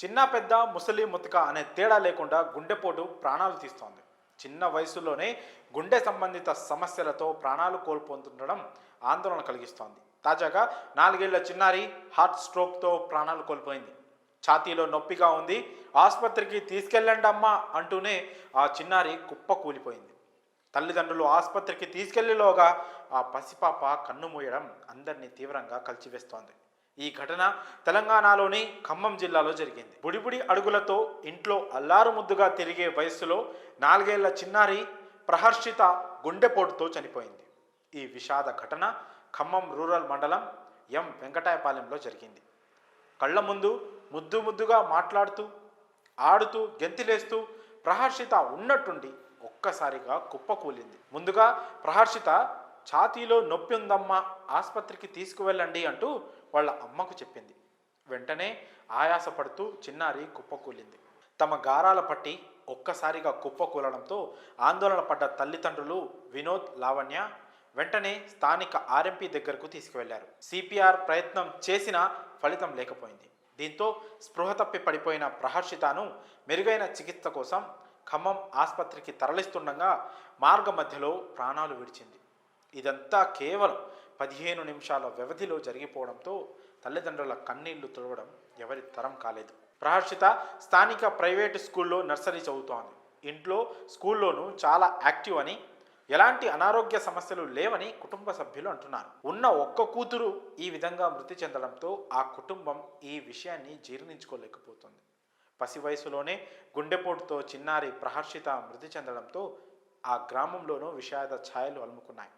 చిన్న పెద్ద ముసలి ముతక అనే తేడా లేకుండా గుండెపోటు ప్రాణాలు తీస్తోంది. చిన్న వయసులోనే గుండె సంబంధిత సమస్యలతో ప్రాణాలు కోల్పోతుండడం ఆందోళన కలిగిస్తోంది. తాజాగా 4 ఏళ్ల చిన్నారి హార్ట్ స్ట్రోక్తో ప్రాణాలు కోల్పోయింది. ఛాతీలో నొప్పిగా ఉంది, ఆసుపత్రికి తీసుకెళ్ళండి అమ్మా అంటూనే ఆ చిన్నారి కుప్ప కూలిపోయింది. తల్లిదండ్రులు ఆసుపత్రికి తీసుకెళ్లేలోగా ఆ పసిపాప కన్ను మూయడం అందరినీ తీవ్రంగా కలిచివేస్తోంది. ఈ ఘటన తెలంగాణలోని ఖమ్మం జిల్లాలో జరిగింది. బుడిబుడి అడుగులతో ఇంట్లో అల్లారు ముద్దుగా తిరిగే వయస్సులో 4 ఏళ్ల చిన్నారి ప్రహర్షిత గుండెపోటుతో చనిపోయింది. ఈ విషాద ఘటన ఖమ్మం రూరల్ మండలం ఎం వెంకటాయపాలెంలో జరిగింది. కళ్ళ ముందు ముద్దు ముద్దుగా మాట్లాడుతూ ఆడుతూ గెంతిలేస్తూ ప్రహర్షిత ఉన్నట్టుండి ఒక్కసారిగా కుప్పకూలింది. ముందుగా ప్రహర్షిత ఛాతీలో నొప్పి ఉందమ్మా, ఆసుపత్రికి తీసుకువెళ్ళండి అంటూ వాళ్ళ అమ్మకు చెప్పింది. వెంటనే ఆయాసపడుతూ చిన్నారి కుప్పకూలింది. తమ గారాల పట్టి ఒక్కసారిగా కుప్పకూలడంతో ఆందోళన పడ్డ తల్లిదండ్రులు వినోద్, లావణ్య వెంటనే స్థానిక ఆర్ఎంపీ దగ్గరకు తీసుకువెళ్లారు. సిపిఆర్ ప్రయత్నం చేసినా ఫలితం లేకపోయింది. దీంతో స్పృహ తప్పి పడిపోయిన ప్రహర్షితను మెరుగైన చికిత్స కోసం ఖమ్మం ఆసుపత్రికి తరలిస్తుండగా మార్గ మధ్యలో ప్రాణాలు విడిచింది. ఇదంతా కేవలం 15 నిమిషాల వ్యవధిలో జరిగిపోవడంతో తల్లిదండ్రుల కన్నీళ్లు తుడవడం ఎవరి తరం కాలేదు. ప్రహర్షిత స్థానిక ప్రైవేటు స్కూల్లో నర్సరీ చదువుతోంది. ఇంట్లో స్కూల్లోనూ చాలా యాక్టివ్ అని, ఎలాంటి అనారోగ్య సమస్యలు లేవని కుటుంబ సభ్యులు అంటున్నారు. ఉన్న ఒక్క కూతురు ఈ విధంగా మృతి చెందడంతో ఆ కుటుంబం ఈ విషయాన్ని జీర్ణించుకోలేకపోతుంది. పసి వయసులోనే గుండెపోటుతో చిన్నారి ప్రహర్షిత మృతి చెందడంతో ఆ గ్రామంలోనూ విషాద ఛాయలు అలుముకున్నాయి.